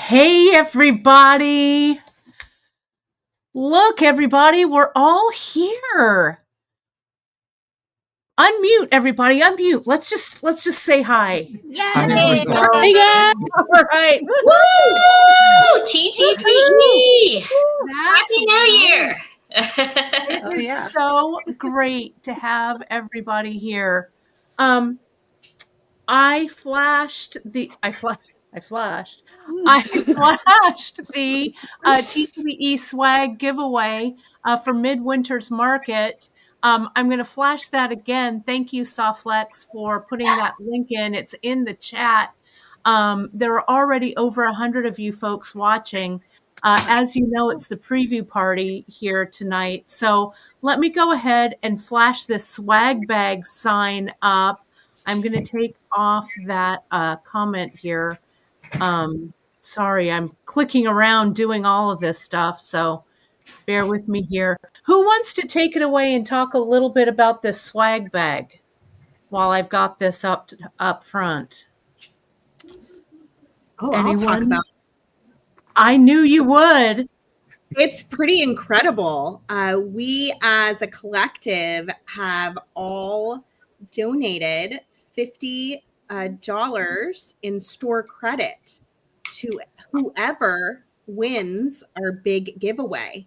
Hey, everybody. Look, everybody, we're all here. Unmute, everybody. Unmute. Let's just say hi. Yay! There we go. Hey, guys. All right. Woo! TGBE! That's Happy New Year! It is so great to have everybody here. I flashed the TGBE swag giveaway for Midwinter's Market. I'm going to flash that again. Thank you, Softlex, for putting that link in. It's in the chat. There are already over 100 of you folks watching. As you know, it's the preview party here tonight. So let me go ahead and flash this swag bag sign up. I'm going to take off that comment here. Sorry, I'm clicking around doing all of this stuff, so bear with me here. Who wants to take it away and talk a little bit about this swag bag while I've got this up front? Oh, Anyone? I'll talk about it. I knew you would. It's pretty incredible. We as a collective have all donated $50 in store credit to whoever wins our big giveaway.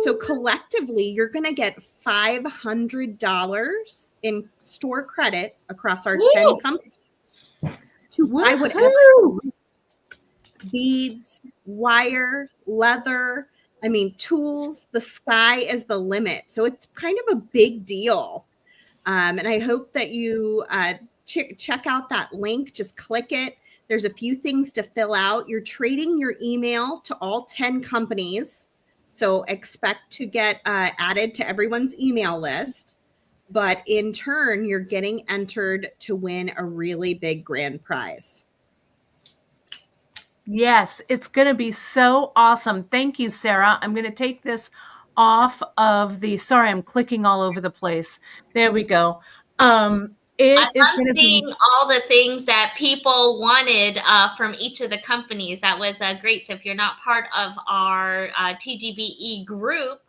So collectively, you're going to get $500 in store credit across our 10 companies to buy whatever beads, wire, leather, tools. The sky is the limit. So it's kind of a big deal. And I hope that you check out that link. Just click it. There's a few things to fill out. You're trading your email to all 10 companies. So expect to get added to everyone's email list. But in turn, you're getting entered to win a really big grand prize. Yes, it's going to be so awesome. Thank you, Sarah. I'm going to take this off of sorry, I'm clicking all over the place. There we go. I love seeing all the things that people wanted from each of the companies. That was great. So if you're not part of our TGBE group,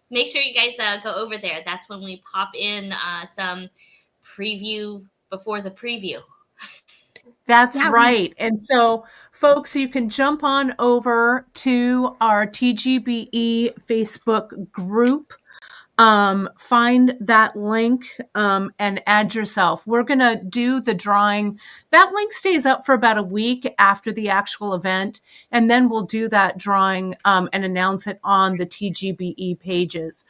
make sure you guys go over there. That's when we pop in some preview before the preview. That's right. And so, folks, you can jump on over to our TGBE Facebook group, find that link, and add yourself. We're going to do the drawing. That link stays up for about a week after the actual event, and then we'll do that drawing and announce it on the TGBE pages.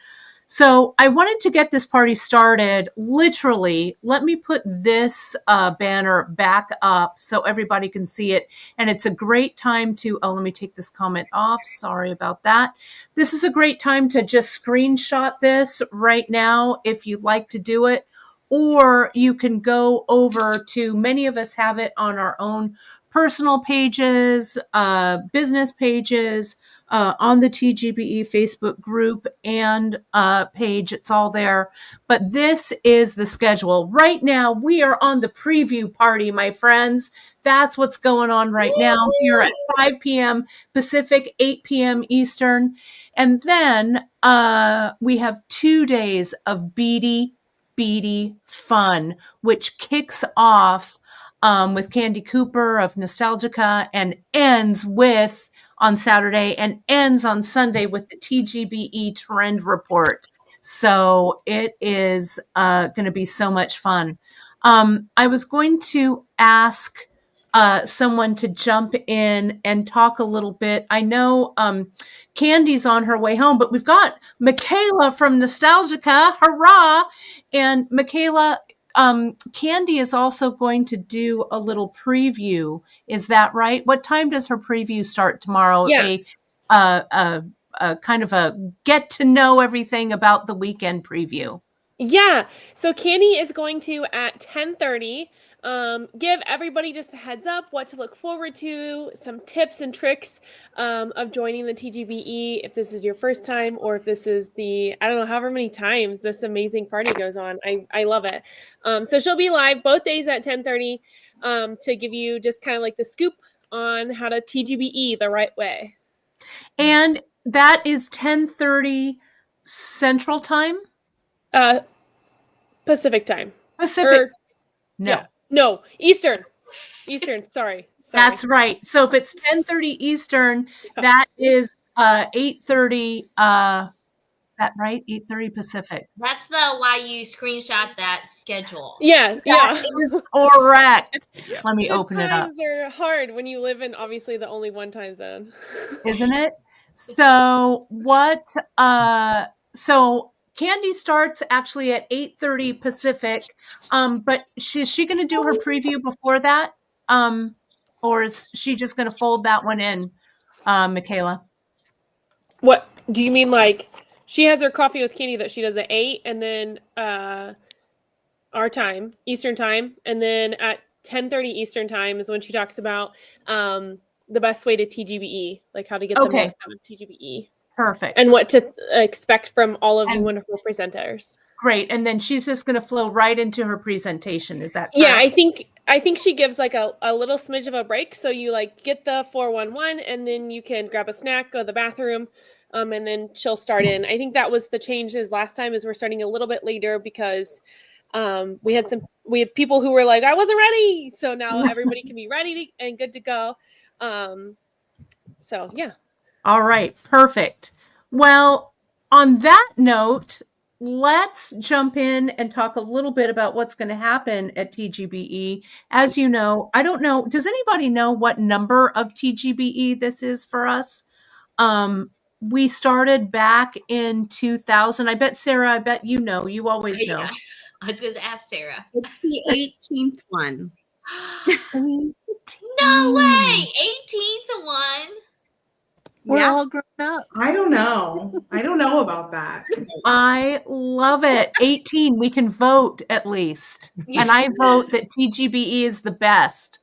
So I wanted to get this party started. Literally, let me put this banner back up so everybody can see it. And it's a great time to, let me take this comment off. Sorry about that. This is a great time to just screenshot this right now if you'd like to do it. Or you can go over to, many of us have it on our own personal pages, business pages, on the TGBE Facebook group and page. It's all there. But this is the schedule. Right now, we are on the preview party, my friends. That's what's going on right now here at 5 p.m. Pacific, 8 p.m. Eastern. And then we have 2 days of beady fun, which kicks off with Candy Cooper of Nostalgica and ends with on Saturday and ends on Sunday with the TGBE Trend Report. So it is going to be so much fun. I was going to ask someone to jump in and talk a little bit. I know Candy's on her way home, but we've got Michaela from Nostalgica. Hurrah! And Michaela, Candy is also going to do a little preview. Is that right? What time does her preview start tomorrow? Yeah. A kind of a get to know everything about the weekend preview. Yeah. So Candy is going to at 10:30 give everybody just a heads up what to look forward to, some tips and tricks of joining the TGBE if this is your first time or if this is the, I don't know, however many times this amazing party goes on. I love it. So she'll be live both days at 10:30 to give you just kind of like the scoop on how to TGBE the right way. And that is 10:30 Central Time? Pacific Time. Pacific. No, Eastern. Sorry. That's right. So if it's 10:30 Eastern, that is 8:30. Is that right? 8:30 Pacific. That's why you screenshot that schedule. Yeah. That is correct. Let me The open it up. times are hard when you live in obviously the only one time zone. Isn't it? So what? So Candy starts actually at 8:30 Pacific. But is she going to do her preview before that? Or is she just going to fold that one in, Michaela? What do you mean? Like she has her coffee with Candy that she does at 8, and then our time, Eastern time, and then at 10:30 Eastern time is when she talks about the best way to TGBE, like how to get the most out of TGBE. Perfect. And what to expect from all of you wonderful presenters. Great. And then she's just going to flow right into her presentation. Is that correct? Yeah, I think she gives like a little smidge of a break. So you like get the 411 and then you can grab a snack, go to the bathroom, and then she'll start in. I think that was the changes last time is we're starting a little bit later because we had people who were like, I wasn't ready. So now everybody can be ready and good to go. So yeah. All right. Perfect. Well, on that note, let's jump in and talk a little bit about what's going to happen at TGBE. As you know, I don't know, does anybody know what number of TGBE this is for us? We started back in 2000. I bet, Sarah, you know. You always know. I was going to ask Sarah. It's the 18th one. 18. No way! 18th one? We're all grown up. I don't know about that. I love it. 18. We can vote at least. And I vote that TGBE is the best.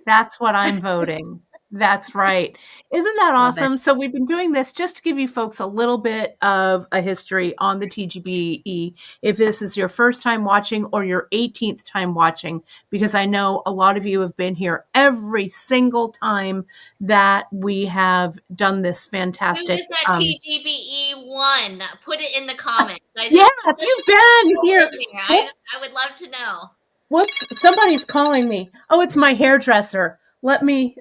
That's what I'm voting. That's right. Isn't that awesome? So we've been doing this just to give you folks a little bit of a history on the TGBE. If this is your first time watching or your 18th time watching, because I know a lot of you have been here every single time that we have done this fantastic. Who is that TGBE 1? Put it in the comments. You've been here. I would love to know. Whoops, somebody's calling me. Oh, it's my hairdresser. Let me,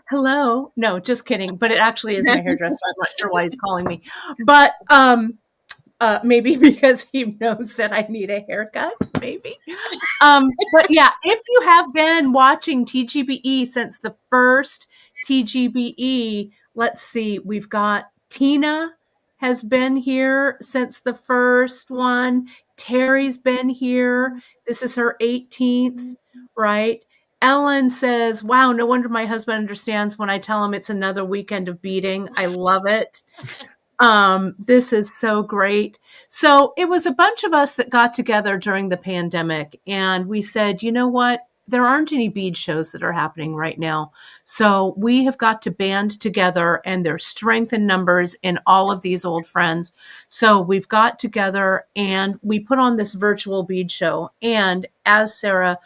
hello. No, just kidding. But it actually is my hairdresser. I'm not sure why he's calling me. But maybe because he knows that I need a haircut, maybe. But yeah, if you have been watching TGBE since the first TGBE, let's see, we've got Tina has been here since the first one. Terry's been here. This is her 18th, right? Ellen says, wow, no wonder my husband understands when I tell him it's another weekend of beading. I love it. This is so great. So it was a bunch of us that got together during the pandemic and we said, you know what? There aren't any bead shows that are happening right now. So we have got to band together and there's strength in numbers in all of these old friends. So we've got together and we put on this virtual bead show. And as Sarah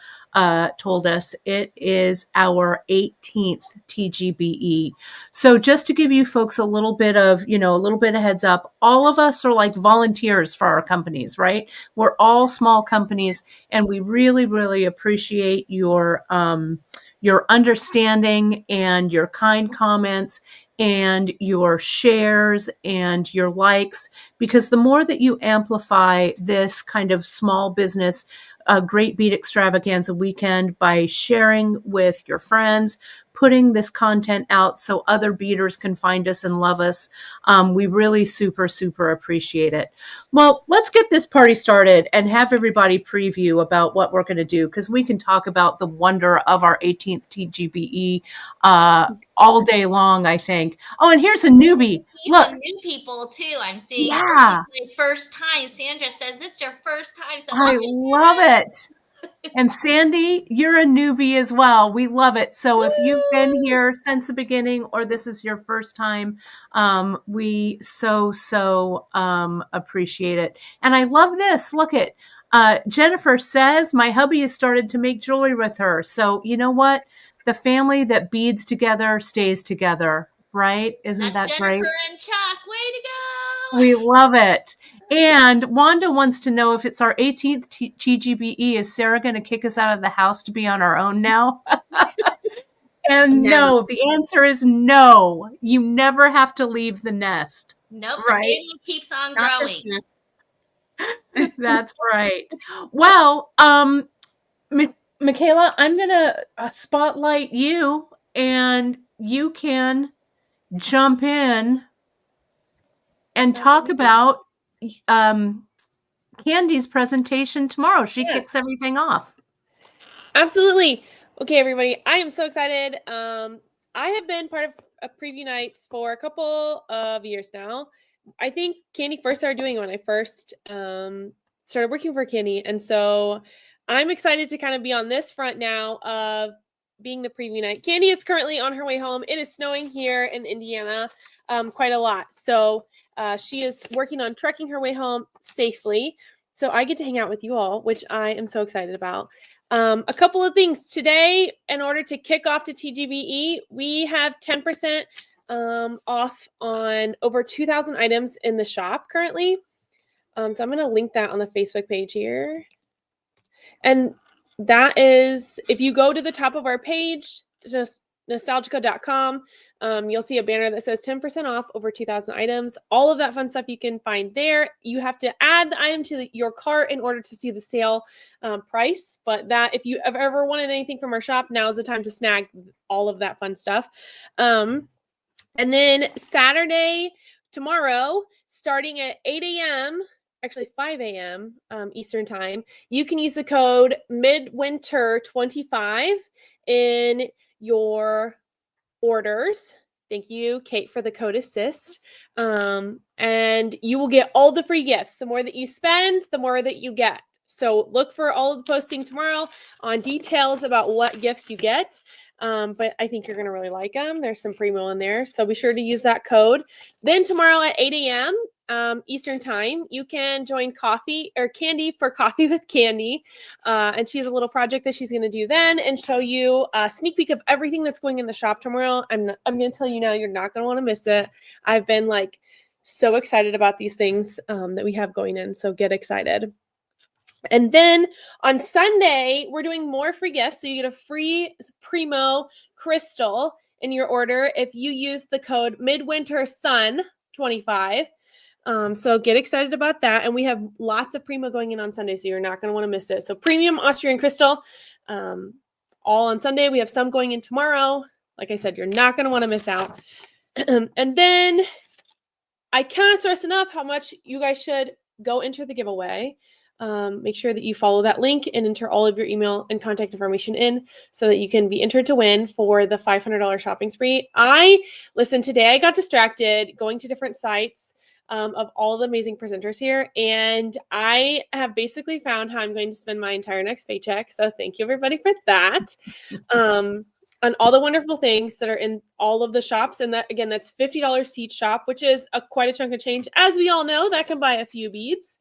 told us, it is our 18th TGBE. So just to give you folks a little bit of heads up, all of us are like volunteers for our companies, right? We're all small companies and we really, really appreciate your understanding and your kind comments and your shares and your likes, because the more that you amplify this kind of small business a great Bead Extravaganza weekend by sharing with your friends, putting this content out so other beaders can find us and love us. We really super, super appreciate it. Well, let's get this party started and have everybody preview about what we're going to do, because we can talk about the wonder of our 18th TGBE all day long, I think. Oh, and here's a newbie. Look, some new people too. I'm seeing. Yeah. This is my first time. Sandra says it's your first time. So I love it. And Sandy, you're a newbie as well. We love it. So if you've been here since the beginning or this is your first time, we so appreciate it. And I love this. Look at Jennifer says, my hubby has started to make jewelry with her. So you know what? the family that beads together stays together, right? Isn't That's that Jennifer great? and Chuck. Way to go! We love it. And Wanda wants to know if it's our 18th TGBE, is Sarah going to kick us out of the house to be on our own now? And no, the answer is no. You never have to leave the nest. Nope, Right? the baby keeps on Not growing. this mess. That's right. Well, Michaela, I'm going to spotlight you, and you can jump in and talk about Candy's presentation tomorrow. She kicks everything off. Absolutely. Okay, everybody. I am so excited. I have been part of preview nights for a couple of years now. I think Candy first started doing it when I first started working for Candy. And so I'm excited to kind of be on this front now of being the preview night. Candy is currently on her way home. It is snowing here in Indiana quite a lot. So she is working on trekking her way home safely. So I get to hang out with you all, which I am so excited about. A couple of things today, in order to kick off to TGBE, we have 10% off on over 2,000 items in the shop currently. So I'm going to link that on the Facebook page here. And that is, if you go to the top of our page, just nostalgica.com, you'll see a banner that says 10% off over 2,000 items. All of that fun stuff you can find there. You have to add the item to your cart in order to see the sale price. But that, if you have ever wanted anything from our shop, now is the time to snag all of that fun stuff. And then Saturday, tomorrow, starting at 8 a.m., actually 5 a.m. Eastern time, you can use the code Midwinter25 in your orders. Thank you, Kate, for the code assist. And you will get all the free gifts. The more that you spend, the more that you get. So look for all of the posting tomorrow on details about what gifts you get. But I think you're going to really like them. There's some promo in there. So be sure to use that code. Then tomorrow at 8 a.m. Eastern time, you can join Candy for Coffee with Candy. And she has a little project that she's going to do then and show you a sneak peek of everything that's going in the shop tomorrow. I'm going to tell you now, you're not going to want to miss it. I've been so excited about these things that we have going in. So get excited. And then on Sunday, we're doing more free gifts. So you get a free Primo crystal in your order if you use the code MidwinterSun25. So get excited about that. And we have lots of Primo going in on Sunday, so you're not going to want to miss it. So premium Austrian crystal, all on Sunday. We have some going in tomorrow. Like I said, you're not going to want to miss out. And then I cannot stress enough how much you guys should go enter the giveaway. Make sure that you follow that link and enter all of your email and contact information in so that you can be entered to win for the $500 shopping spree. Today I got distracted going to different sites of all the amazing presenters here, and I have basically found how I'm going to spend my entire next paycheck. So thank you everybody for that. On all the wonderful things that are in all of the shops. And that, again, that's $50 to each shop, which is quite a chunk of change. As we all know, that can buy a few beads.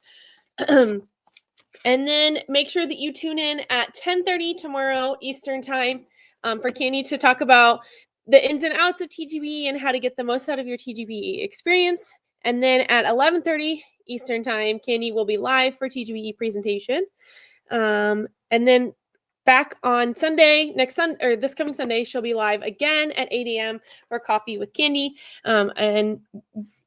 And then make sure that you tune in at 10:30 tomorrow Eastern time for Candy to talk about the ins and outs of TGBE and how to get the most out of your TGBE experience. And then at 11:30 Eastern time, Candy will be live for TGBE presentation. And then back on Sunday, this coming Sunday, she'll be live again at 8 a.m. for Coffee with Candy. And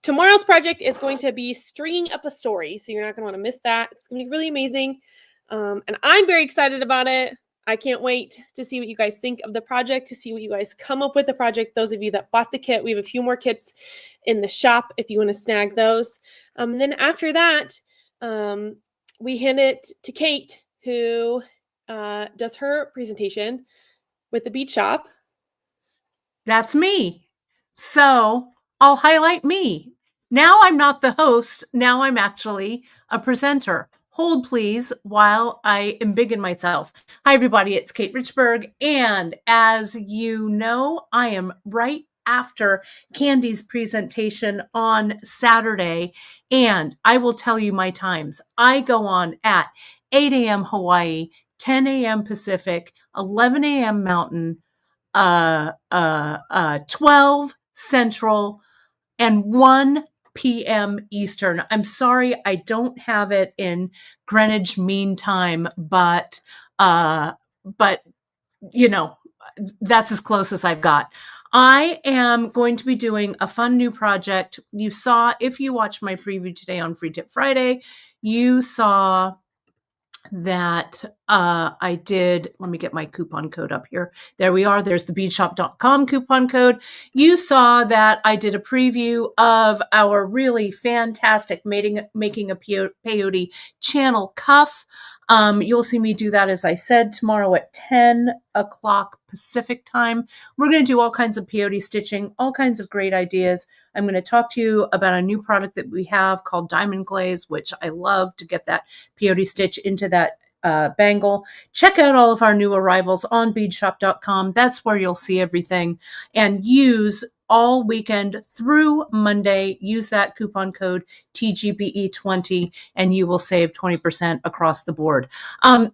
tomorrow's project is going to be stringing up a story, so you're not going to want to miss that. It's going to be really amazing, and I'm very excited about it. I can't wait to see what you guys think of the project, to see what you guys come up with the project. Those of you that bought the kit, we have a few more kits in the shop if you want to snag those. And then after that, we hand it to Kate, who does her presentation with the bead shop. That's me. So I'll highlight me. Now I'm not the host. Now I'm actually a presenter. Hold, please, while I embiggen myself. Hi, everybody. It's Kate Richburg. And as you know, I am right after Candy's presentation on Saturday. And I will tell you my times. I go on at 8 a.m. Hawaii, 10 a.m. Pacific, 11 a.m. Mountain, 12 Central, and 1 p.m. Eastern. I'm sorry, I don't have it in Greenwich Mean Time, but you know, that's as close as I've got. I am going to be doing a fun new project. You saw, if you watched my preview today on Free Tip Friday, you saw that I did, let me get my coupon code up here. There we are. There's the beadshop.com coupon code. You saw that I did a preview of our really fantastic making a peyote channel cuff. You'll see me do that, as I said, tomorrow at 10 o'clock Pacific time. We're going to do all kinds of peyote stitching, all kinds of great ideas. I'm going to talk to you about a new product that we have called Diamond Glaze, which I love to get that peyote stitch into that bangle. Check out all of our new arrivals on beadshop.com. That's where you'll see everything. And use all weekend through Monday, use that coupon code TGBE20 and you will save 20% across the board.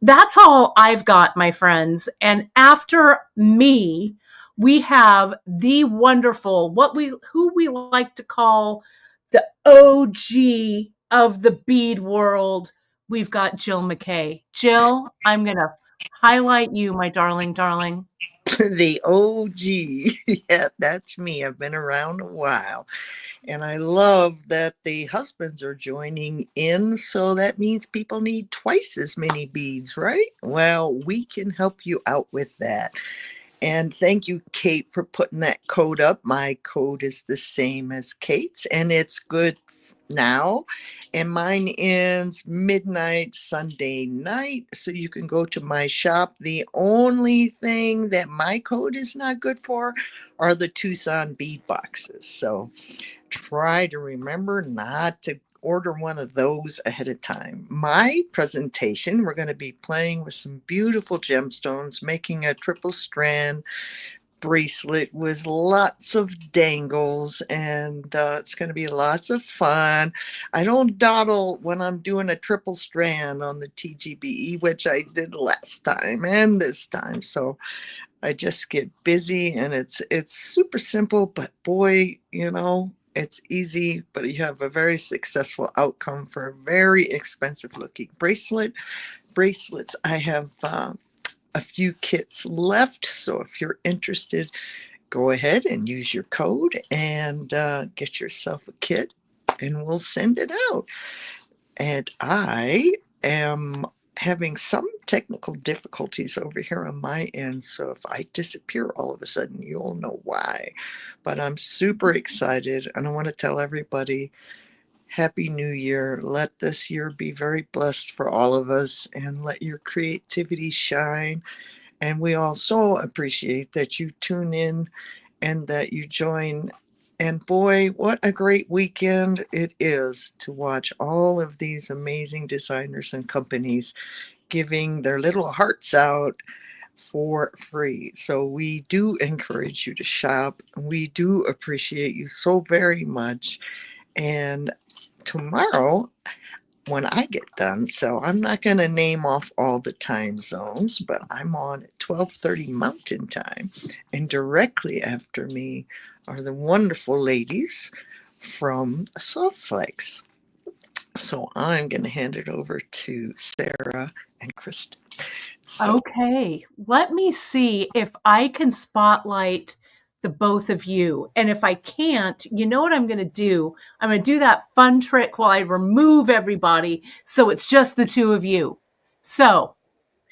That's all I've got, my friends. And after me, we have the wonderful, who we like to call the OG of the bead world. We've got Jill McKay. Jill, I'm going to highlight you, my darling. The OG. Yeah, that's me. I've been around a while. And I love that the husbands are joining in. So that means people need twice as many beads, right? Well, we can help you out with that. And thank you, Kate, for putting that code up. My code is the same as Kate's, and it's good now. And mine ends midnight Sunday night. So you can go to my shop. The only thing that my code is not good for are the Tucson bead boxes. So try to remember not to order one of those ahead of time. My presentation, we're going to be playing with some beautiful gemstones, making a triple strand bracelet with lots of dangles, and it's going to be lots of fun. I don't dawdle when I'm doing a triple strand on the TGBE, which I did last time and this time. So I just get busy, and it's super simple, but boy, it's easy, but you have a very successful outcome for a very expensive looking bracelets. I have a few kits left, so if you're interested, go ahead and use your code and get yourself a kit, and we'll send it out. And I am having some technical difficulties over here on my end, so if I disappear all of a sudden, you'll know why. But I'm super excited, and I want to tell everybody Happy New Year. Let this year be very blessed for all of us, and let your creativity shine. And we also appreciate that you tune in and that you join. And boy, what a great weekend it is to watch all of these amazing designers and companies giving their little hearts out for free. So we do encourage you to shop. We do appreciate you so very much. And tomorrow, when I get done, so I'm not going to name off all the time zones, but I'm on at 12:30 Mountain Time, and directly after me are the wonderful ladies from Softflex. So I'm going to hand it over to Sarah and Kristen. Okay, let me see if I can spotlight the both of you. And if I can't, you know what I'm going to do? I'm going to do that fun trick while I remove everybody, so it's just the two of you. So,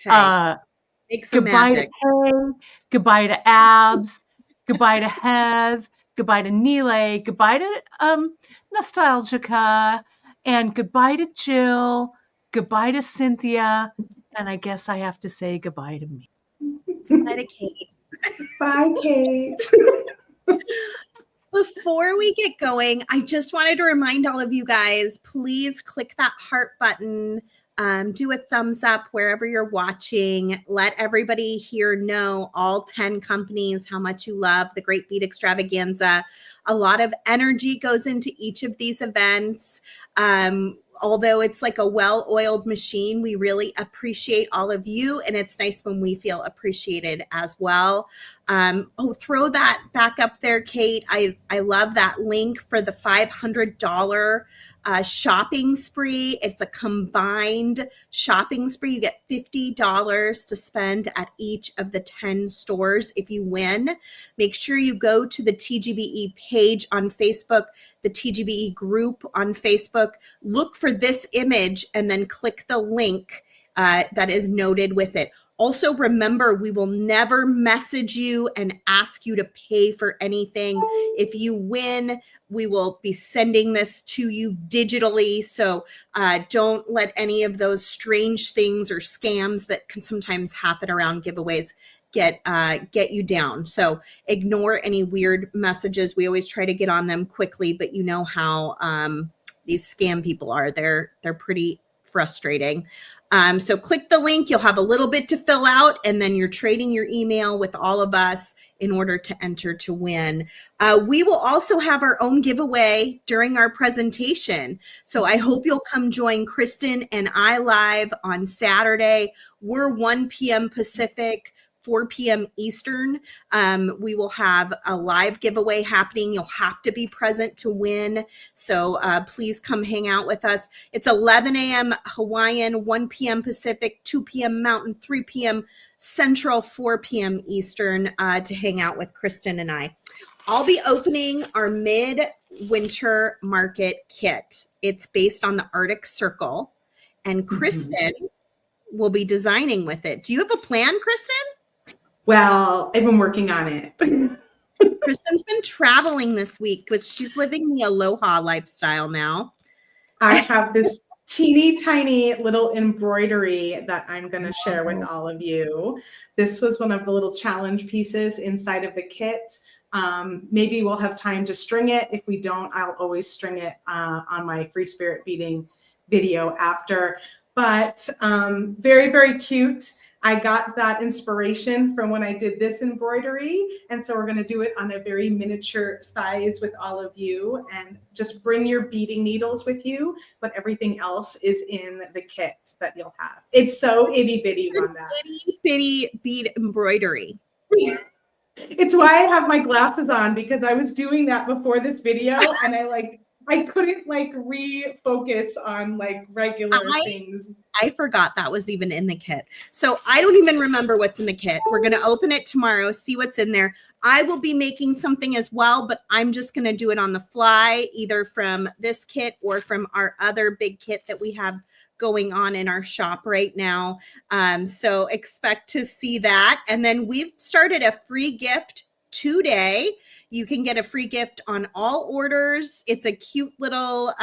Make some goodbye magic. to Kay, goodbye to Abs, goodbye to Hev, goodbye to Nile, goodbye to Nostalgica, and goodbye to Jill, goodbye to Cynthia, and I guess I have to say goodbye to me. Goodbye to Kate. Bye, Kate. Before we get going, I just wanted to remind all of you guys, please click that heart button. Do a thumbs up wherever you're watching. Let everybody here know, all 10 companies, how much you love the Great Bead Extravaganza. A lot of energy goes into each of these events. although it's like a well-oiled machine, we really appreciate all of you, and it's nice when we feel appreciated as well. Throw that back up there, Kate. I love that link for the $500 shopping spree. It's a combined shopping spree. You get $50 to spend at each of the 10 stores if you win. Make sure you go to the TGBE page on Facebook, the TGBE group on Facebook, look for this image, and then click the link that is noted with it. Also, remember, we will never message you and ask you to pay for anything. If you win, we will be sending this to you digitally. So don't let any of those strange things or scams that can sometimes happen around giveaways get you down. So ignore any weird messages. We always try to get on them quickly, but you know how these scam people are. They're pretty frustrating. So click the link. You'll have a little bit to fill out, and then you're trading your email with all of us in order to enter to win. We will also have our own giveaway during our presentation. So I hope you'll come join Kristen and I live on Saturday. We're 1 p.m. Pacific, 4 p.m. Eastern. We will have a live giveaway happening. You'll have to be present to win. So please come hang out with us. It's 11 a.m. Hawaiian, 1 p.m. Pacific, 2 p.m. Mountain, 3 p.m. Central, 4 p.m. Eastern to hang out with Kristen and I. I'll be opening our Midwinter Market kit. It's based on the Arctic Circle, and Kristen will be designing with it. Do you have a plan, Kristen? Well, I've been working on it. Kristen's been traveling this week, but she's living the aloha lifestyle now. I have this teeny tiny little embroidery that I'm going to share with all of you. This was one of the little challenge pieces inside of the kit. Maybe we'll have time to string it. If we don't, I'll always string it on my free spirit beading video after. But very, very cute. I got that inspiration from when I did this embroidery. And so we're going to do it on a very miniature size with all of you, and just bring your beading needles with you. But everything else is in the kit that you'll have. It's so itty bitty on that. Itty bitty bead embroidery. It's why I have my glasses on, because I was doing that before this video and I couldn't refocus on regular things. I forgot that was even in the kit. So I don't even remember what's in the kit. We're going to open it tomorrow, see what's in there. I will be making something as well, but I'm just going to do it on the fly, either from this kit or from our other big kit that we have going on in our shop right now. So expect to see that. And then we've started a free gift today. You can get a free gift on all orders. It's a cute little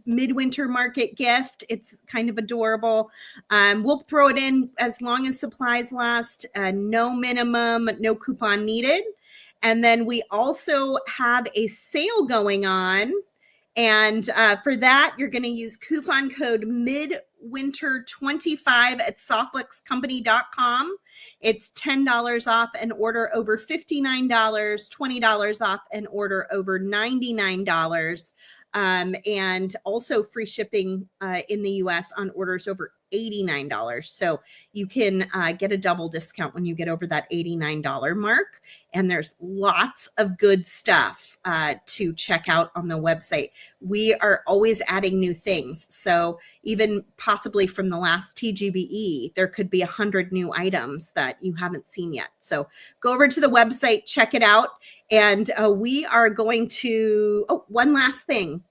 Midwinter Market gift. It's kind of adorable. We'll throw it in as long as supplies last. No minimum, no coupon needed. And then we also have a sale going on. And for that, you're going to use coupon code MIDWINTER25 at softflexcompany.com. It's $10 off an order over $59, $20 off an order over $99, and also free shipping in the US on orders over $89. So you can get a double discount when you get over that $89 mark. And there's lots of good stuff to check out on the website. We are always adding new things. So even possibly from the last TGBE, there could be 100 new items that you haven't seen yet. So go over to the website, check it out. And we are going to, one last thing.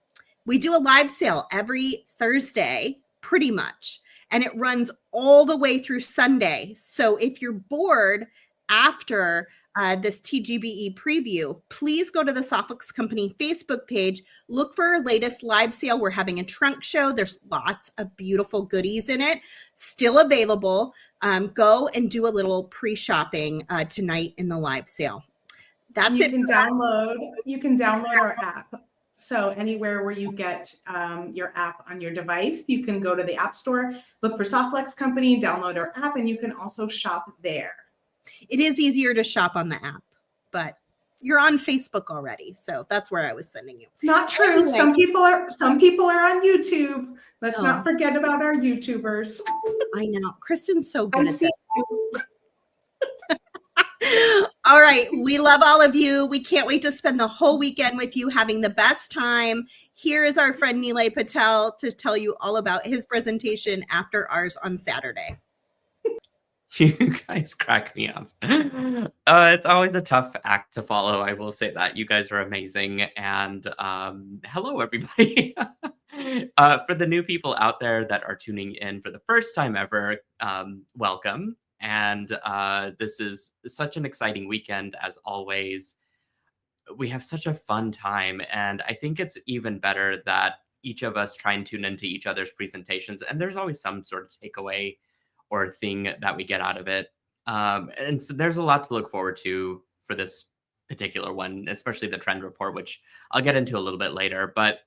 We do a live sale every Thursday, pretty much. And it runs all the way through Sunday. So if you're bored after this TGBE preview, please go to the Softflex Company Facebook page. Look for our latest live sale. We're having a trunk show. There's lots of beautiful goodies in it, still available. Go and do a little pre-shopping tonight in the live sale. That's it. You can download our app. So anywhere where you get your app on your device, you can go to the App Store, look for Softflex Company, download our app, and you can also shop there. It is easier to shop on the app, but you're on Facebook already, so that's where I was sending you. Not true. Anyway. Some people are on YouTube. Let's not forget about our YouTubers. I know. Kristen's so good I at see that. All right. We love all of you. We can't wait to spend the whole weekend with you, having the best time. Here is our friend Nilay Patel to tell you all about his presentation after ours on Saturday. You guys crack me up. It's always a tough act to follow. I will say that. You guys are amazing. And hello, everybody. For the new people out there that are tuning in for the first time ever, welcome. And this is such an exciting weekend, as always. We have such a fun time. And I think it's even better that each of us try and tune into each other's presentations. And there's always some sort of takeaway or thing that we get out of it. And so there's a lot to look forward to for this particular one, especially the trend report, which I'll get into a little bit later. But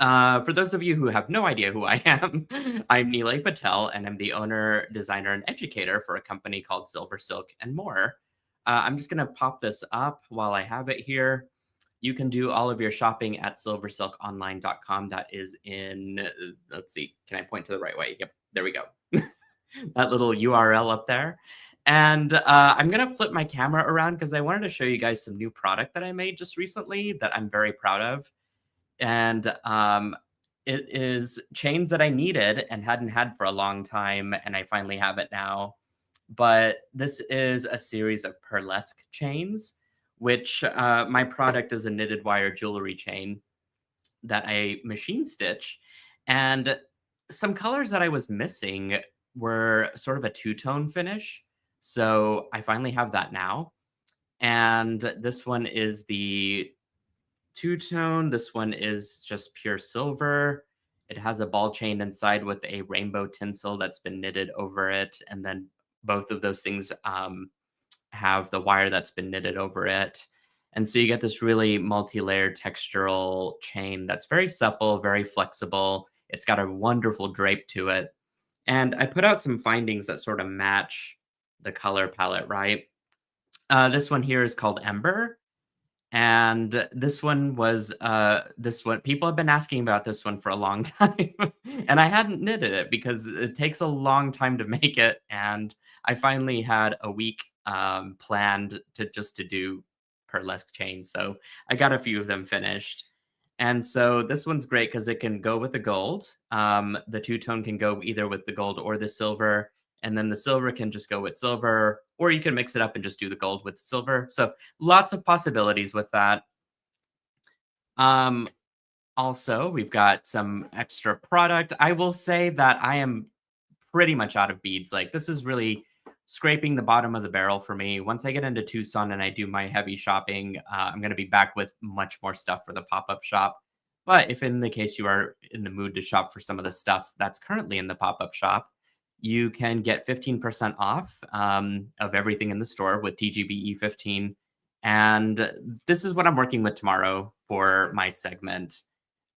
for those of you who have no idea who I am, I'm Nilay Patel, and I'm the owner, designer, and educator for a company called Silver Silk and More. I'm just going to pop this up while I have it here. You can do all of your shopping at silversilkonline.com. That is in, let's see, can I point to the right way? Yep, there we go. That little URL up there. And I'm going to flip my camera around because I wanted to show you guys some new product that I made just recently that I'm very proud of. And it is chains that I needed and hadn't had for a long time, and I finally have it now. But this is a series of pearlesque chains, which my product is a knitted wire jewelry chain that I machine stitch. And some colors that I was missing were sort of a two-tone finish. So I finally have that now. And this one is the two-tone. This one is just pure silver. It has a ball chain inside with a rainbow tinsel that's been knitted over it. And then both of those things have the wire that's been knitted over it. And so you get this really multi-layered textural chain that's very supple, very flexible. It's got a wonderful drape to it. And I put out some findings that sort of match the color palette, right? This one here is called Ember. And this one was, people have been asking about this one for a long time. And I hadn't knitted it because it takes a long time to make it. And I finally had a week planned to do pearlesque chains. So I got a few of them finished. And so this one's great because it can go with the gold. The two-tone can go either with the gold or the silver. And then the silver can just go with silver, or you can mix it up and just do the gold with silver. So lots of possibilities with that. Also, we've got some extra product. I will say that I am pretty much out of beads. Like, this is really scraping the bottom of the barrel for me. Once I get into Tucson and I do my heavy shopping, I'm going to be back with much more stuff for the pop-up shop. But if in the case you are in the mood to shop for some of the stuff that's currently in the pop-up shop, you can get 15% off of everything in the store with TGBE 15. And this is what I'm working with tomorrow for my segment.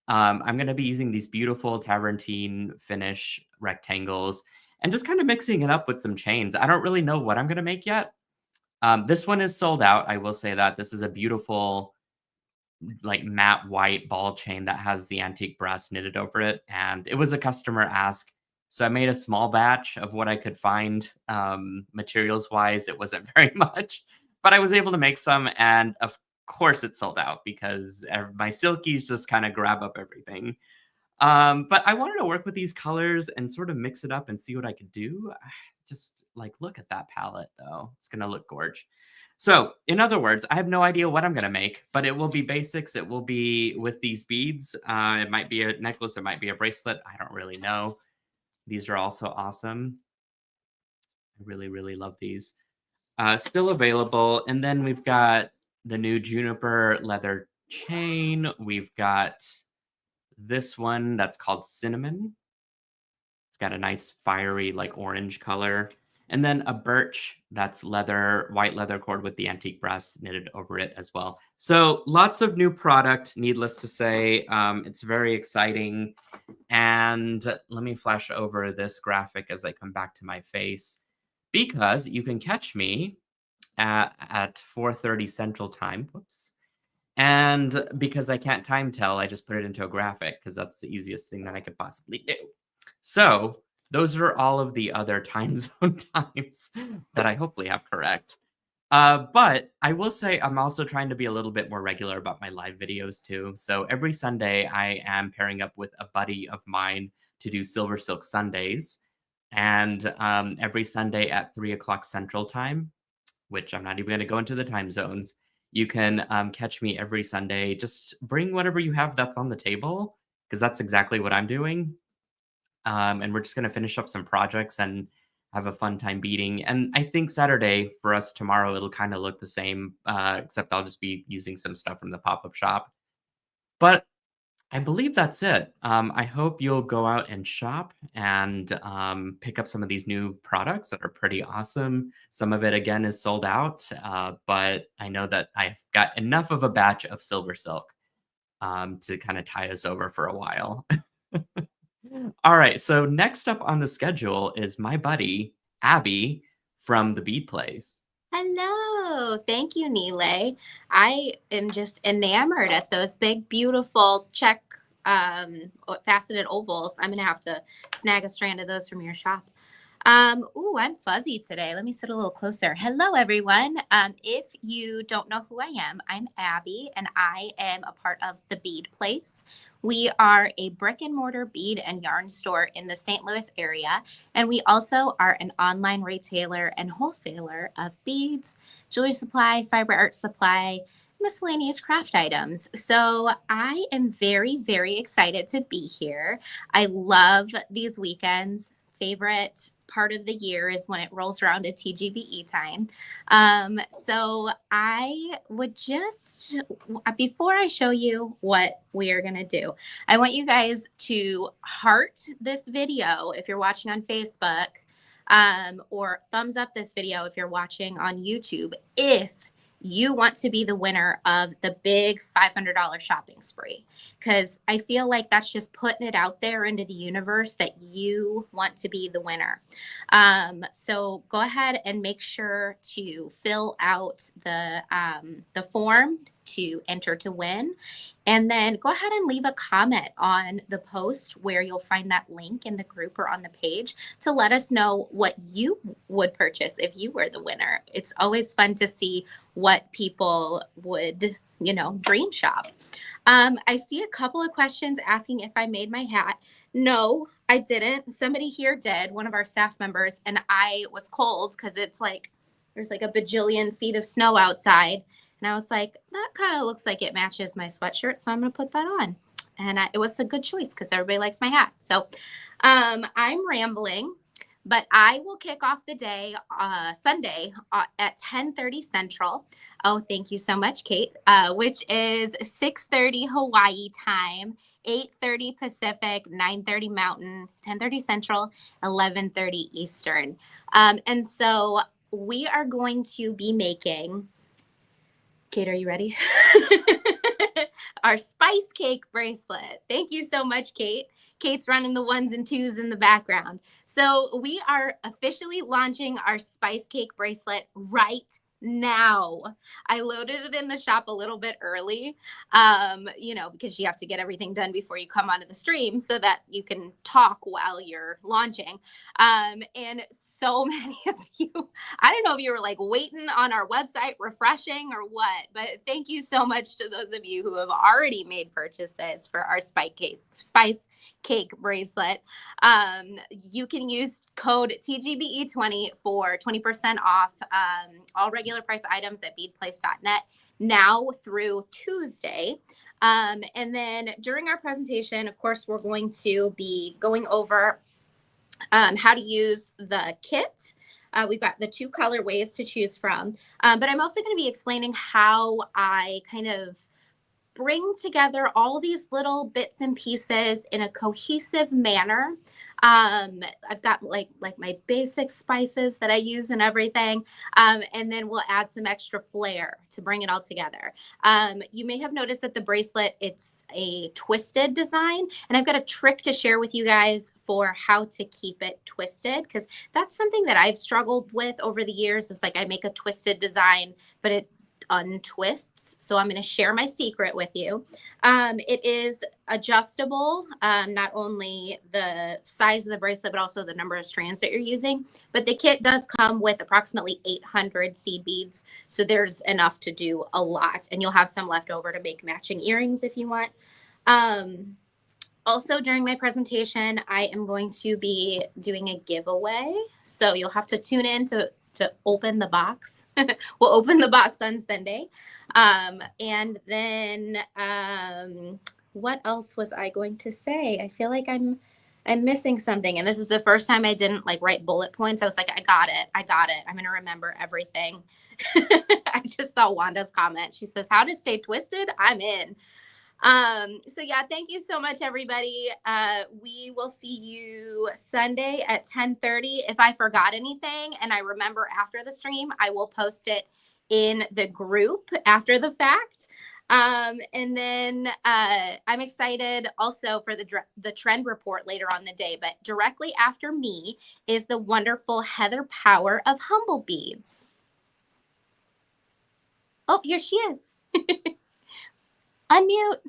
I'm going to be using these beautiful Tavernine finish rectangles and just kind of mixing it up with some chains. I don't really know what I'm going to make yet. This one is sold out. I will say that. This is a beautiful, like, matte white ball chain that has the antique brass knitted over it. And it was a customer ask. So I made a small batch of what I could find materials-wise. It wasn't very much, but I was able to make some. And of course it sold out because my silkies just kind of grab up everything. But I wanted to work with these colors and sort of mix it up and see what I could do. Just like, look at that palette though. It's going to look gorgeous. So in other words, I have no idea what I'm going to make, but it will be basics. It will be with these beads. It might be a necklace. It might be a bracelet. I don't really know. These are also awesome. I really, really love these. Still available. And then we've got the new juniper leather chain. We've got this one that's called Cinnamon. It's got a nice fiery, like, orange color. And then a birch that's leather, white leather cord with the antique brass knitted over it as well. So lots of new product, needless to say. It's very exciting. And let me flash over this graphic as I come back to my face, because you can catch me at 4:30 Central Time. Whoops. And because I can't time tell, I just put it into a graphic because that's the easiest thing that I could possibly do. So those are all of the other time zone times that I hopefully have correct. But I will say I'm also trying to be a little bit more regular about my live videos too. So every Sunday I am pairing up with a buddy of mine to do Silver Silk Sundays. And every Sunday at 3 o'clock Central Time, which I'm not even going to go into the time zones, you can catch me every Sunday. Just bring whatever you have that's on the table, because that's exactly what I'm doing. And we're just going to finish up some projects and have a fun time beading. And I think Saturday for us tomorrow, it'll kind of look the same, except I'll just be using some stuff from the pop-up shop. But I believe that's it. I hope you'll go out and shop and pick up some of these new products that are pretty awesome. Some of it, again, is sold out, but I know that I've got enough of a batch of Silver Silk to kind of tie us over for a while. All right, so next up on the schedule is my buddy, Abby, from the Bead Place. Hello. Thank you, Nile. I am just enamored at those big, beautiful check faceted ovals. I'm going to have to snag a strand of those from your shop. Ooh, I'm fuzzy today. Let me sit a little closer. Hello, everyone. If you don't know who I am, I'm Abby, and I am a part of the Bead Place. We are a brick and mortar bead and yarn store in the St. Louis area, and we also are an online retailer and wholesaler of beads, jewelry supply, fiber art supply, miscellaneous craft items. So I am very, very excited to be here. I love these weekends. Favorite part of the year is when it rolls around to TGBE time. So I would just, before I show you what we are going to do, I want you guys to heart this video if you're watching on Facebook, or thumbs up this video if you're watching on YouTube, if you want to be the winner of the big $500 shopping spree, because I feel like that's just putting it out there into the universe that you want to be the winner. So go ahead and make sure to fill out the form to enter to win. And then go ahead and leave a comment on the post where you'll find that link in the group or on the page to let us know what you would purchase if you were the winner. It's always fun to see what people would, dream shop. I see a couple of questions asking if I made my hat. No, I didn't. Somebody here did, one of our staff members, and I was cold because there's like a bajillion feet of snow outside. And I was like, that kind of looks like it matches my sweatshirt, so I'm going to put that on. And it was a good choice because everybody likes my hat. So I'm rambling, but I will kick off the day Sunday at 10:30 Central. Oh, thank you so much, Kate, which is 6:30 Hawaii time, 8:30 Pacific, 9:30 Mountain, 10:30 Central, 11:30 Eastern. And so we are going to be making... Kate, are you ready? Our spice cake bracelet. Thank you so much, Kate. Kate's running the ones and twos in the background. So we are officially launching our spice cake bracelet right now. I loaded it in the shop a little bit early, because you have to get everything done before you come onto the stream so that you can talk while you're launching. And so many of you, I don't know if you were like waiting on our website refreshing or what, but thank you so much to those of you who have already made purchases for our spice cake bracelet. You can use code TGBE20 for 20% off all regular price items at beadplace.net now through Tuesday. And then during our presentation, of course, we're going to be going over how to use the kit. We've got the 2 colorways to choose from, but I'm also going to be explaining how I kind of bring together all these little bits and pieces in a cohesive manner. I've got like my basic spices that I use and everything. And then we'll add some extra flair to bring it all together. You may have noticed that the bracelet, it's a twisted design, and I've got a trick to share with you guys for how to keep it twisted, because that's something that I've struggled with over the years. It's like I make a twisted design, but it untwists. So I'm going to share my secret with you. It is adjustable, not only the size of the bracelet, but also the number of strands that you're using. But the kit does come with approximately 800 seed beads. So there's enough to do a lot, and you'll have some left over to make matching earrings if you want. Also, during my presentation, I am going to be doing a giveaway. So you'll have to tune in to open the box. We'll open the box on Sunday. And then what else was I going to say? I feel like I'm missing something. And this is the first time I didn't like write bullet points. I was like, I got it. I'm going to remember everything. I just saw Wanda's comment. She says, how to stay twisted? I'm in. So yeah, thank you so much, everybody. We will see you Sunday at 10:30. If I forgot anything and I remember after the stream, I will post it in the group after the fact. And then I'm excited also for the trend report later on the day, but directly after me is the wonderful Heather Power of Humble Beads. Oh, here she is. Unmute.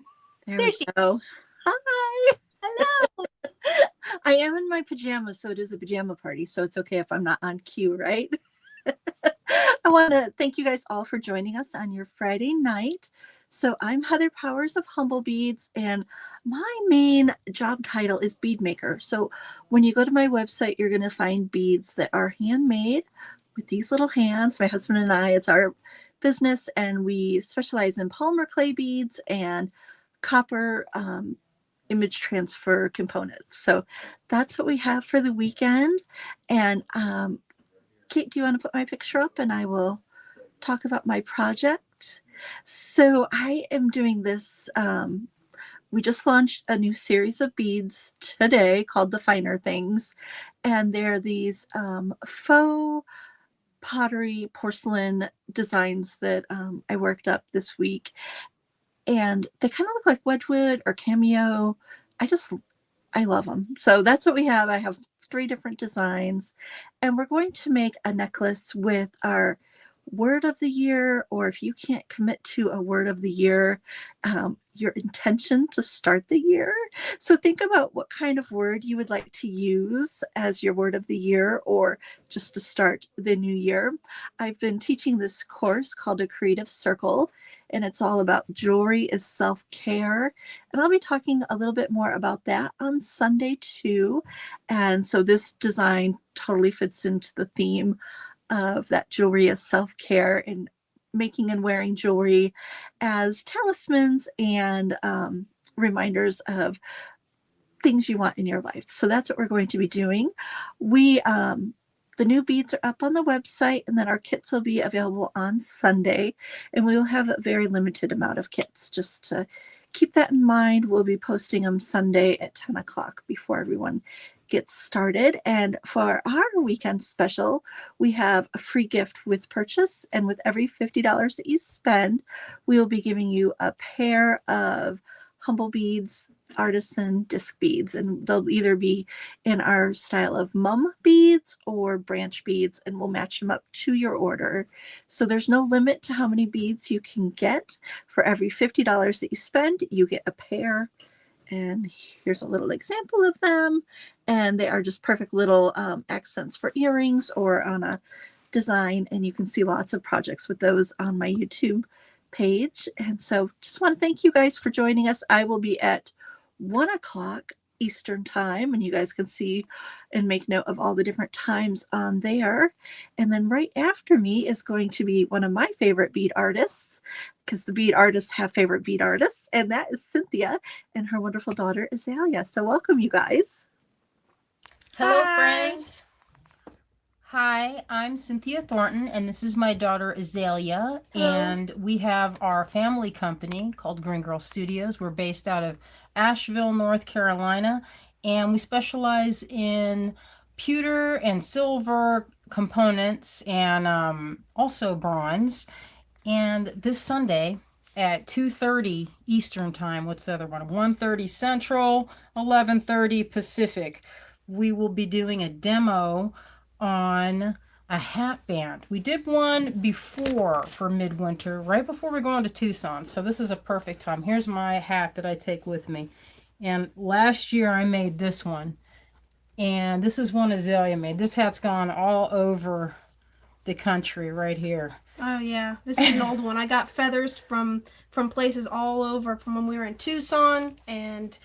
There she go. Hi. Hello. I am in my pajamas, so it is a pajama party, so it's okay if I'm not on cue, right? I want to thank you guys all for joining us on your Friday night. So I'm Heather Powers of Humble Beads, and my main job title is bead maker. So when you go to my website, you're going to find beads that are handmade with these little hands. My husband and I, it's our business, and we specialize in polymer clay beads and copper image transfer components. So that's what we have for the weekend. And Kate, do you want to put my picture up and I will talk about my project? So I am doing this. We just launched a new series of beads today called the Finer Things. And they're these faux pottery porcelain designs that I worked up this week. And they kind of look like Wedgwood or Cameo. I love them. So that's what we have. I have 3 different designs, and we're going to make a necklace with our word of the year, or if you can't commit to a word of the year, your intention to start the year. So think about what kind of word you would like to use as your word of the year, or just to start the new year. I've been teaching this course called A Creative Circle, and it's all about jewelry is self-care. And I'll be talking a little bit more about that on Sunday too. And so this design totally fits into the theme of that jewelry is self-care, and making and wearing jewelry as talismans and reminders of things you want in your life. So that's what we're going to be doing. The new beads are up on the website, and then our kits will be available on Sunday, and we will have a very limited amount of kits. Just to keep that in mind, we'll be posting them Sunday at 10 o'clock before everyone gets started. And for our weekend special, we have a free gift with purchase, and with every $50 that you spend, we will be giving you a pair of Humble Beads artisan disc beads, and they'll either be in our style of mum beads or branch beads, and we'll match them up to your order. So there's no limit to how many beads you can get. For every $50 that you spend, you get a pair. And here's a little example of them, and they are just perfect little accents for earrings or on a design, and you can see lots of projects with those on my YouTube page. And so just want to thank you guys for joining us. I will be at 1 o'clock Eastern time, and you guys can see and make note of all the different times on there. And then right after me is going to be one of my favorite bead artists, because the bead artists have favorite bead artists, and that is Cynthia and her wonderful daughter Azalea. So welcome, you guys. Hello, friends. Hi, I'm Cynthia Thornton, and this is my daughter Azalea. Hello. And we have our family company called Green Girl Studios. We're based out of Asheville, North Carolina, and we specialize in pewter and silver components and also bronze. And this Sunday at 2:30 Eastern Time, what's the other one? 1:30 Central, 11:30 Pacific, we will be doing a demo on a hat band. We did one before for Midwinter, right before we're going to Tucson. So this is a perfect time. Here's my hat that I take with me. And last year I made this one. And this is one Azalea made. This hat's gone all over the country right here. Oh yeah, this is an old one. I got feathers from places all over from when we were in Tucson, and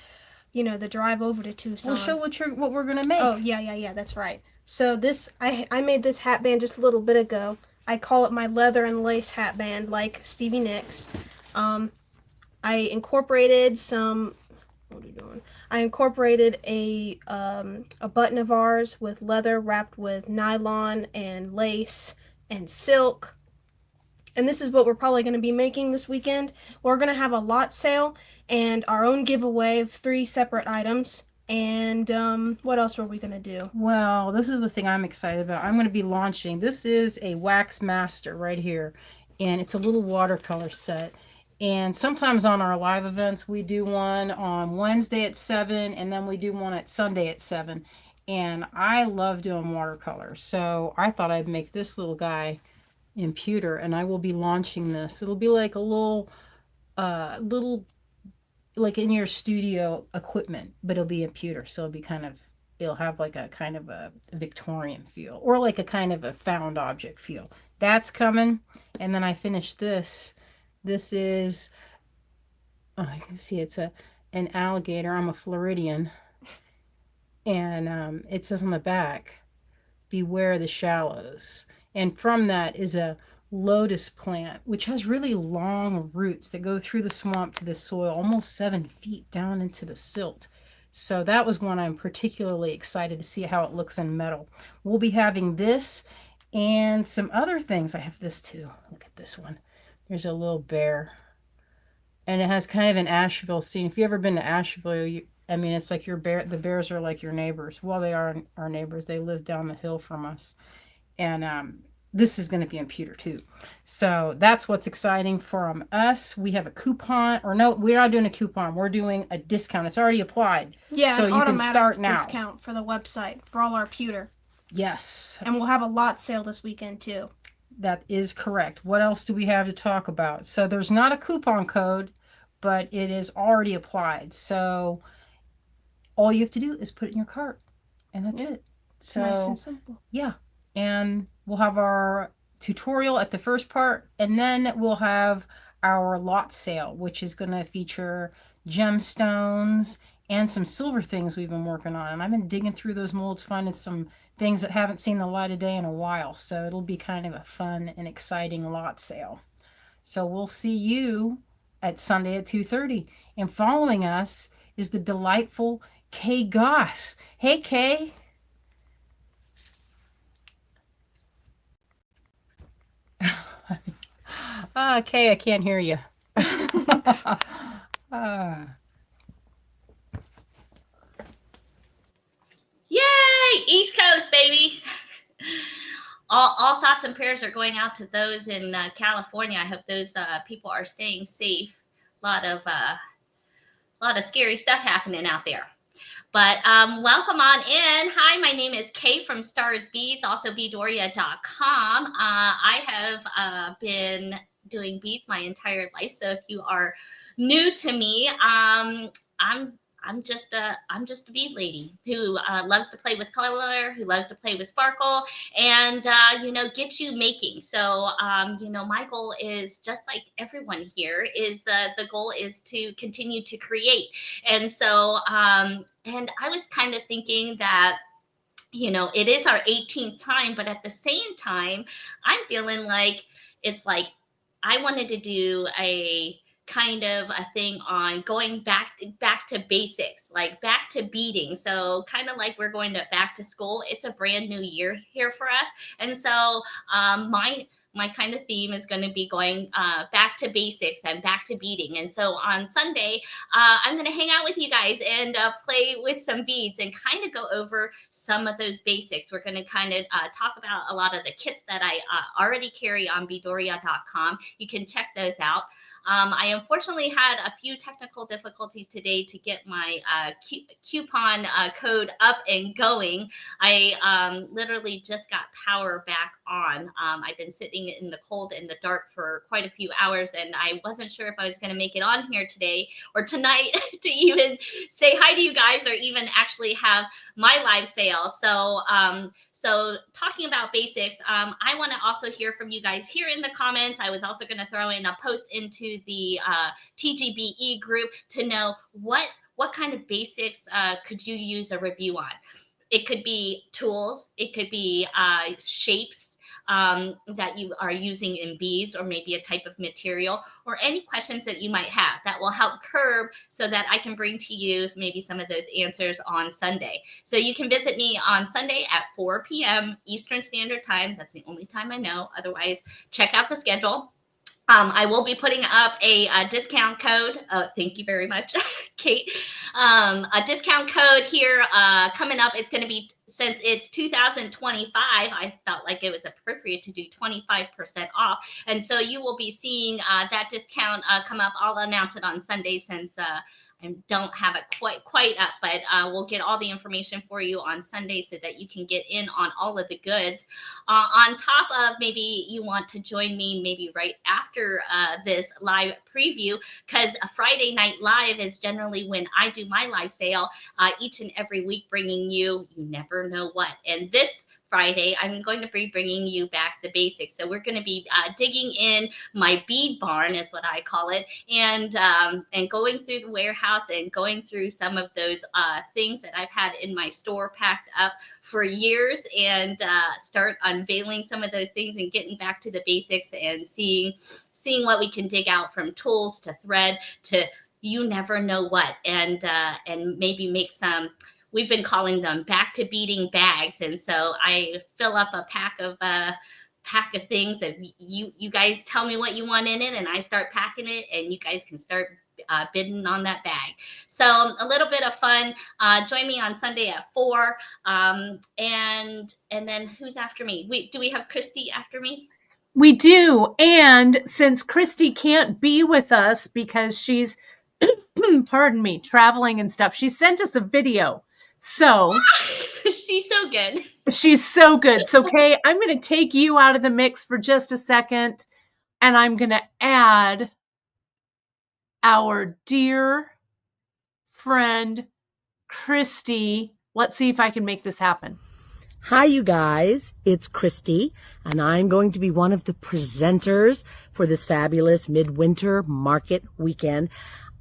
you know, the drive over to Tucson. We'll show what we're gonna make. Oh yeah, that's right. So this I made this hat band just a little bit ago. I call it my leather and lace hat band, like Stevie Nicks. I incorporated some. What are you doing? I incorporated a button of ours with leather wrapped with nylon and lace and silk. And this is what we're probably going to be making this weekend. We're going to have a lot sale and our own giveaway of 3 separate items. And what else were we going to do? Well, this is the thing I'm excited about. I'm going to be launching. This is a Wax Master right here. And it's a little watercolor set. And sometimes on our live events, we do one on Wednesday at 7, and then we do one at Sunday at 7. And I love doing watercolor. So I thought I'd make this little guy in pewter, and I will be launching this. It'll be like a little like in your studio equipment, but it'll be in pewter. So it'll have like a kind of a Victorian feel, or like a kind of a found object feel. That's coming. And then I finished this. This is, oh, you can see it's an alligator. I'm a Floridian. And it says on the back, beware the shallows. And from that is a lotus plant, which has really long roots that go through the swamp to the soil, almost 7 feet down into the silt. So that was one I'm particularly excited to see how it looks in metal. We'll be having this and some other things. I have this too. Look at this one. There's a little bear. And it has kind of an Asheville scene. If you've ever been to Asheville, it's like the bears are like your neighbors. Well, they are our neighbors. They live down the hill from us. And this is going to be in pewter too. So that's what's exciting from us. We have a coupon, or no, we're not doing a coupon. We're doing a discount. It's already applied. Yeah, so an you automatic can start now. Discount for the website for all our pewter. Yes. And we'll have a lot sale this weekend too. That is correct. What else do we have to talk about? So there's not a coupon code, but it is already applied. So all you have to do is put it in your cart, and that's it. So nice and simple. Yeah. And we'll have our tutorial at the first part, and then we'll have our lot sale, which is going to feature gemstones and some silver things we've been working on. And I've been digging through those molds, finding some things that haven't seen the light of day in a while. So it'll be kind of a fun and exciting lot sale. So we'll see you at Sunday at 2:30. And following us is the delightful Kay Goss. Hey, Kay. Kay, I can't hear you. Yay! East Coast, baby. All thoughts and prayers are going out to those in California. I hope those people are staying safe. A lot of scary stuff happening out there. But welcome on in. Hi, my name is Kay from Stars Beads, also beadoria.com. I have been doing beads my entire life. So if you are new to me, I'm just a bead lady who loves to play with color, who loves to play with sparkle, and get you making. So my goal is, just like everyone here, is the goal is to continue to create. And so and I was kind of thinking that it is our 18th time, but at the same time, I'm feeling like it's like I wanted to do a kind of a thing on going back to basics, like back to beading. So kind of like we're going to back to school. It's a brand new year here for us, and so my kind of theme is going to be going back to basics and back to beading. And so on Sunday, I'm going to hang out with you guys and play with some beads and kind of go over some of those basics. We're going to kind of talk about a lot of the kits that I already carry on beadoria.com. You can check those out. I unfortunately had a few technical difficulties today to get my coupon code up and going. I literally just got power back on. I've been sitting in the cold and the dark for quite a few hours, and I wasn't sure if I was going to make it on here today or tonight to even say hi to you guys or even actually have my live sale. So talking about basics, I want to also hear from you guys here in the comments. I was also going to throw in a post into the TGBE group to know what kind of basics could you use a review on. It could be tools, it could be shapes that you are using in beads, or maybe a type of material, or any questions that you might have that will help curb so that I can bring to you maybe some of those answers on Sunday. So you can visit me on Sunday at 4 p.m. Eastern Standard Time. That's the only time I know. Otherwise, check out the schedule. I will be putting up a discount code. Thank you very much, Kate. A discount code here coming up. It's going to be, since it's 2025, I felt like it was appropriate to do 25% off. And so you will be seeing that discount come up. I'll announce it on Sunday, since I don't have it quite up, but we'll get all the information for you on Sunday so that you can get in on all of the goods. On top of, maybe you want to join me maybe right after this live preview, because a Friday Night Live is generally when I do my live sale each and every week, bringing you never know what. And this Friday, I'm going to be bringing you back the basics. So we're going to be digging in my bead barn, is what I call it, and going through the warehouse and going through some of those things that I've had in my store packed up for years, and start unveiling some of those things and getting back to the basics and seeing what we can dig out, from tools to thread to you never know what, and maybe make some. We've been calling them back to beading bags. And so I fill up a pack of things, and you guys tell me what you want in it, and I start packing it, and you guys can start bidding on that bag. So a little bit of fun. Join me on Sunday at 4. And then who's after me? Do we have Christy after me? We do. And since Christy can't be with us because she's, pardon me, traveling and stuff, she sent us a video. So she's so good. She's so good. So, Kay, I'm going to take you out of the mix for just a second, and I'm going to add our dear friend, Christy. Let's see if I can make this happen. Hi, you guys. It's Christy, and I'm going to be one of the presenters for this fabulous Midwinter Market Weekend.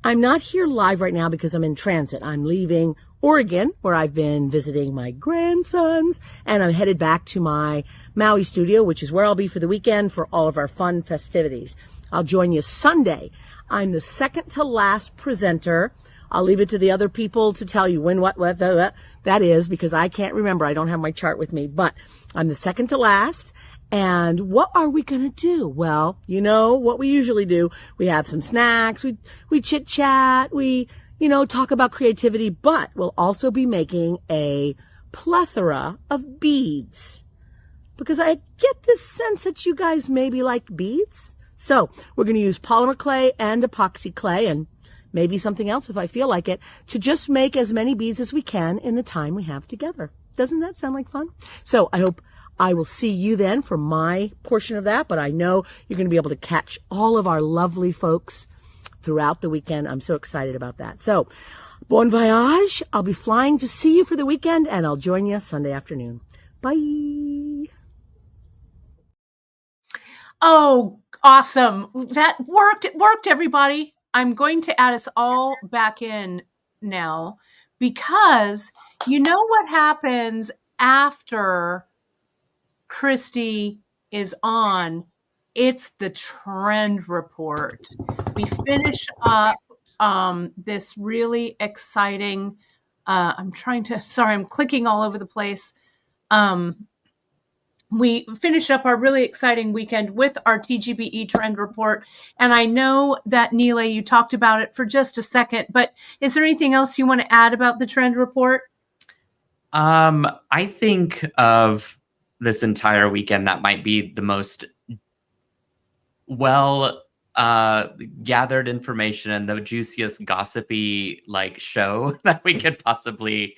I'm not here live right now because I'm in transit. I'm leaving Oregon, where I've been visiting my grandsons, and I'm headed back to my Maui studio, which is where I'll be for the weekend for all of our fun festivities. I'll join you Sunday. I'm the second to last presenter. I'll leave it to the other people to tell you when, what that is, because I can't remember. I don't have my chart with me, but I'm the second to last. And what are we going to do? Well, you know what we usually do. We have some snacks. We chit chat. We talk about creativity, but we'll also be making a plethora of beads, because I get this sense that you guys maybe like beads. So we're going to use polymer clay and epoxy clay, and maybe something else if I feel like it, to just make as many beads as we can in the time we have together. Doesn't that sound like fun? So I hope I will see you then for my portion of that, but I know you're going to be able to catch all of our lovely folks throughout the weekend. I'm so excited about that. So, bon voyage. I'll be flying to see you for the weekend, and I'll join you Sunday afternoon. Bye. Oh, awesome. That worked. It worked, everybody. I'm going to add us all back in now, because you know what happens after Christy is on? It's the trend report. we finish up this really exciting, I'm clicking all over the place. We finish up our really exciting weekend with our TGBE trend report. And I know that, Neela, you talked about it for just a second, but is there anything else you want to add about the trend report? I think of this entire weekend that might be the most gathered information and the juiciest gossipy show that we could possibly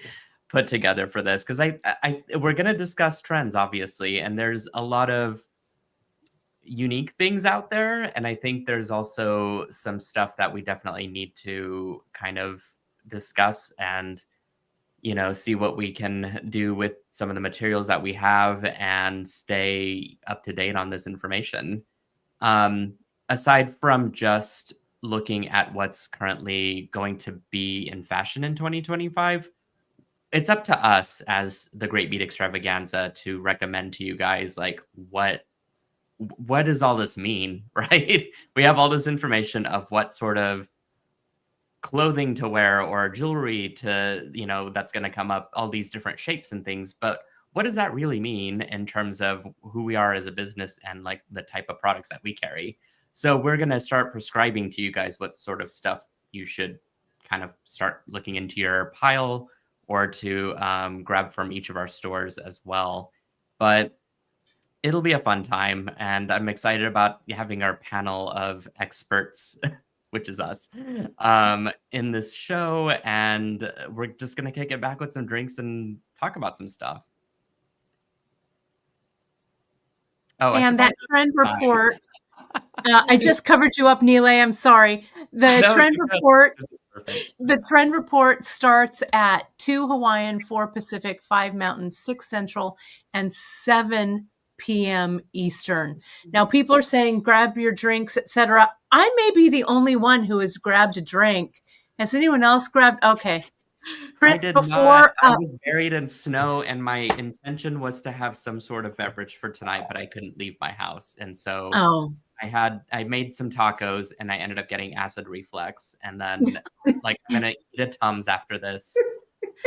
put together for this, because we're going to discuss trends, obviously, and there's a lot of unique things out there, and I think there's also some stuff that we definitely need to kind of discuss and see what we can do with some of the materials that we have and stay up to date on this information. Aside from just looking at what's currently going to be in fashion in 2025, it's up to us as the Great Bead Extravaganza to recommend to you guys, what does all this mean, right? We have all this information of what sort of clothing to wear or jewelry to, that's going to come up, all these different shapes and things. But what does that really mean in terms of who we are as a business and the type of products that we carry? So we're going to start prescribing to you guys what sort of stuff you should kind of start looking into your pile or to grab from each of our stores as well. But it'll be a fun time, and I'm excited about having our panel of experts, which is us, in this show, and we're just going to kick it back with some drinks and talk about some stuff. Oh, and that trend report, I just covered you up, Neela. I'm sorry. The trend report starts at 2 Hawaiian, 4 Pacific, 5 Mountain, 6 Central, and 7 p.m. Eastern. Now, people are saying grab your drinks, etc. I may be the only one who has grabbed a drink. Has anyone else grabbed? Okay. Chris, I was buried in snow, and my intention was to have some sort of beverage for tonight, but I couldn't leave my house. And so I made some tacos, and I ended up getting acid reflux. And then I'm going to eat a Tums after this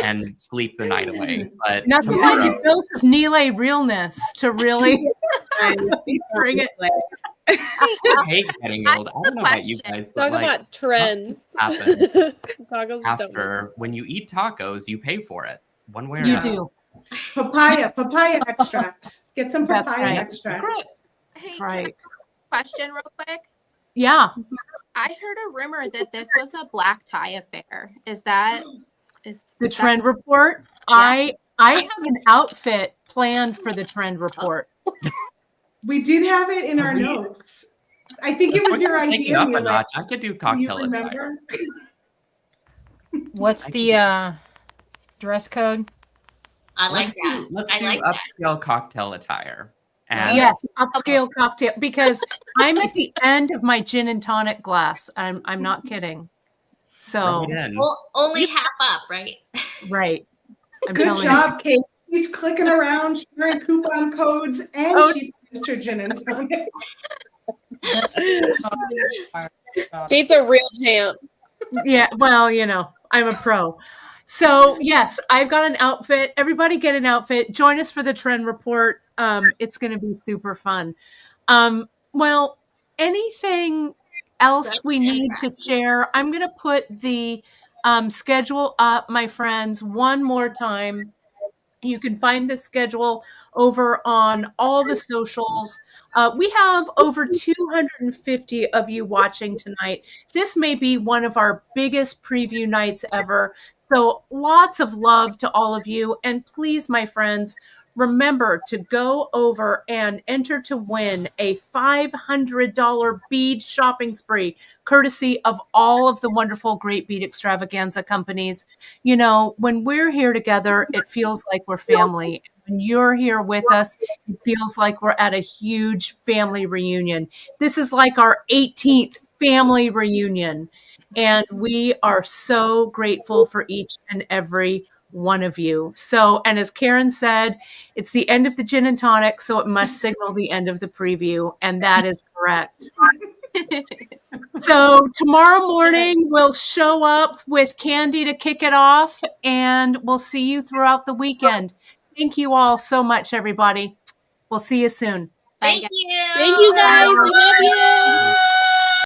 and sleep the night away. But nothing like a dose of Neela realness to really bring it. I hate getting old. I don't know about you guys, but talk about trends. Tacos after when you eat tacos, you pay for it one way or another. You do. Papaya extract. Get some papaya extract. Hey, right. Question real quick. Yeah. I heard a rumor that this was a black tie affair. Is that the trend report? Yeah. I have an outfit planned for the trend report. We did have it in our notes. I think it was your idea. Up a notch. I could do cocktail attire. What's the dress code? I like that. Let's do upscale cocktail attire. And yes, upscale cocktail, because I'm at the end of my gin and tonic glass. I'm not kidding. So only half up, right? Right. Good job, Kate. He's clicking around, sharing coupon codes, and she finished her gin and tonic. Kate's a real champ. Yeah, well, I'm a pro. So yes, I've got an outfit. Everybody get an outfit. Join us for the trend report. It's going to be super fun. Well, anything else we need to share? I'm going to put the schedule up, my friends, one more time. You can find the schedule over on all the socials. We have over 250 of you watching tonight. This may be one of our biggest preview nights ever. So lots of love to all of you. And please, my friends, remember to go over and enter to win a $500 bead shopping spree, courtesy of all of the wonderful Great Bead Extravaganza companies. When we're here together, it feels like we're family. When you're here with us, it feels like we're at a huge family reunion. This is like our 18th family reunion. And we are so grateful for each and every one of you. So, and as Karen said, it's the end of the gin and tonic, so it must signal the end of the preview, and that is correct. So tomorrow morning we'll show up with candy to kick it off, and we'll see you throughout the weekend. Thank you all so much, everybody. We'll see you soon. Thank you. Thank you guys. We love you.